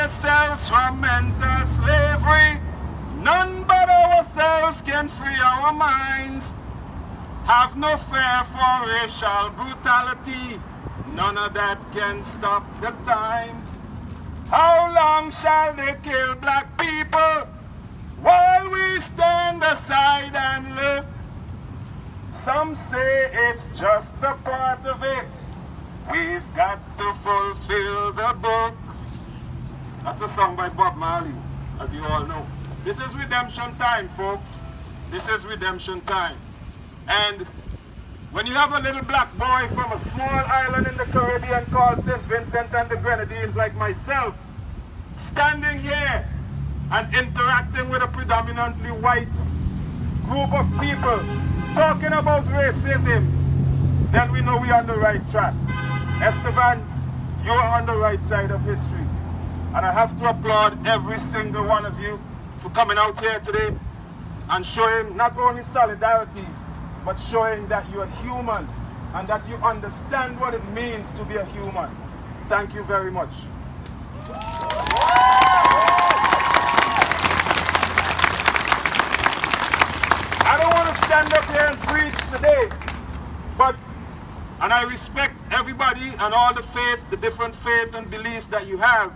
ourselves from mental slavery. None but ourselves can free our minds. Have no fear for racial brutality. None of that can stop the times. How long shall they kill black people while we stand aside and look? Some say it's just a part of it. We've got to fulfill the book. That's a song by Bob Marley, as you all know. This is redemption time, folks. This is redemption time. And when you have a little black boy from a small island in the Caribbean called St. Vincent and the Grenadines like myself, standing here and interacting with a predominantly white group of people, talking about racism, then we know we're on the right track. Estevan, you are on the right side of history. And I have to applaud every single one of you for coming out here today and showing not only solidarity, but showing that you're human and that you understand what it means to be a human. Thank you very much. I don't want to stand up here and preach today, and I respect everybody and all the faith, the different faith and beliefs that you have.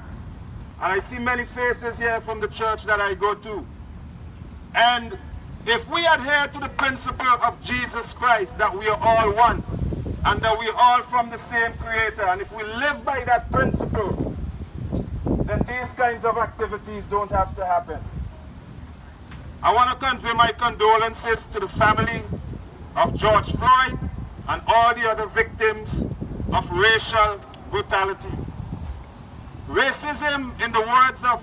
And I see many faces here from the church that I go to. And if we adhere to the principle of Jesus Christ, that we are all one, and that we are all from the same Creator, and if we live by that principle, then these kinds of activities don't have to happen. I want to convey my condolences to the family of George Floyd and all the other victims of racial brutality. Racism, in the words of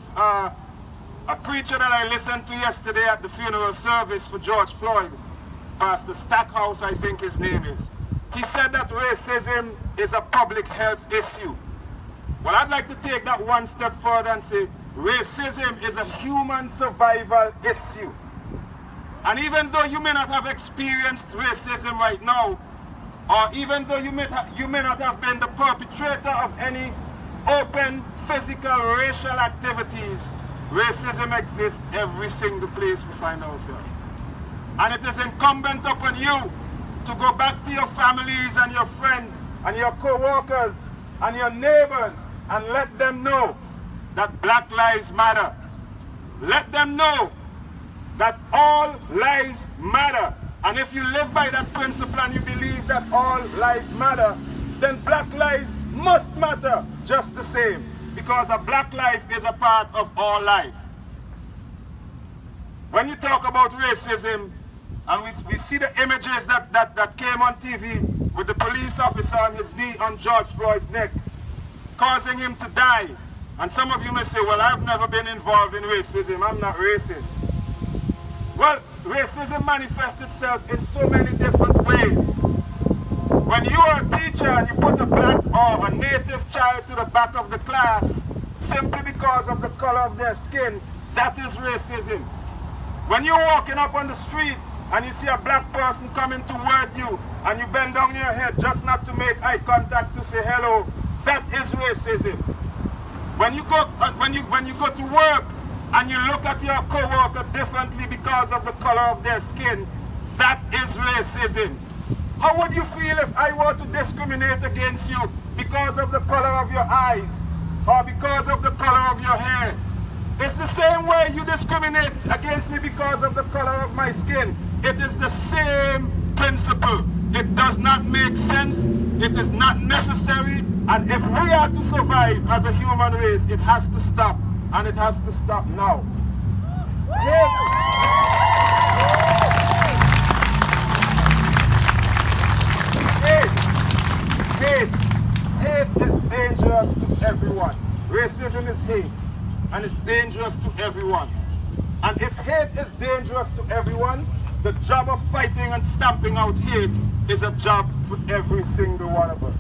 a preacher that I listened to yesterday at the funeral service for George Floyd, Pastor Stackhouse, I think his name is, he said that racism is a public health issue. Well, I'd like to take that one step further and say racism is a human survival issue. And even though you may not have experienced racism right now, or even though you may not have been the perpetrator of any open physical racial activities, racism exists every single place we find ourselves. And it is incumbent upon you to go back to your families and your friends and your co-workers and your neighbors and let them know that Black Lives Matter. Let them know that all lives matter. And if you live by that principle and you believe that all lives matter, then black lives must matter just the same, because a black life is a part of all life. When you talk about racism, and we see the images that came on TV with the police officer on his knee on George Floyd's neck, causing him to die. And some of you may say, well, I've never been involved in racism, I'm not racist. Well, racism manifests itself in so many different ways. When you are a teacher and you put a black or a native child to the back of the class simply because of the color of their skin, that is racism. When you're walking up on the street and you see a black person coming toward you and you bend down your head just not to make eye contact to say hello, that is racism. When you go to work and you look at your co-worker differently because of the color of their skin, that is racism. How would you feel if I were to discriminate against you because of the color of your eyes or because of the color of your hair? It's the same way you discriminate against me because of the color of my skin. It is the same principle. It does not make sense. It is not necessary. And if we are to survive as a human race, it has to stop. And it has to stop now. Hate is dangerous to everyone. Racism is hate, and it's dangerous to everyone. And if hate is dangerous to everyone, the job of fighting and stamping out hate is a job for every single one of us.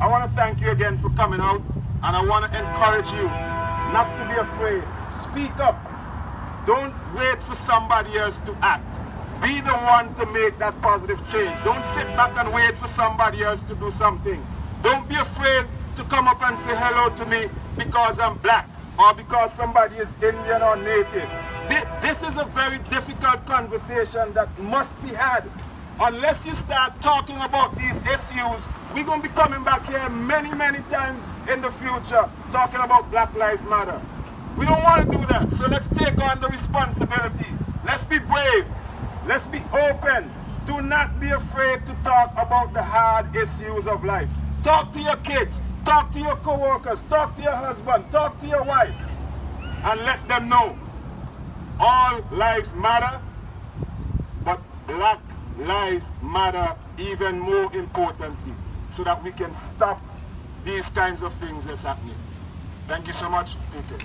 I want to thank you again for coming out, and I want to encourage you not to be afraid. Speak up. Don't wait for somebody else to act. Be the one to make that positive change. Don't sit back and wait for somebody else to do something. Don't be afraid to come up and say hello to me because I'm black, or because somebody is Indian or native. This is a very difficult conversation that must be had. Unless you start talking about these issues, we're going to be coming back here many, many times in the future talking about Black Lives Matter. We don't want to do that, so let's take on the responsibility. Let's be brave. Let's be open. Do not be afraid to talk about the hard issues of life. Talk to your kids, talk to your co-workers, talk to your husband, talk to your wife, and let them know all lives matter, but Black Lives Matter even more importantly, so that we can stop these kinds of things that's happening. Thank you so much. Take care.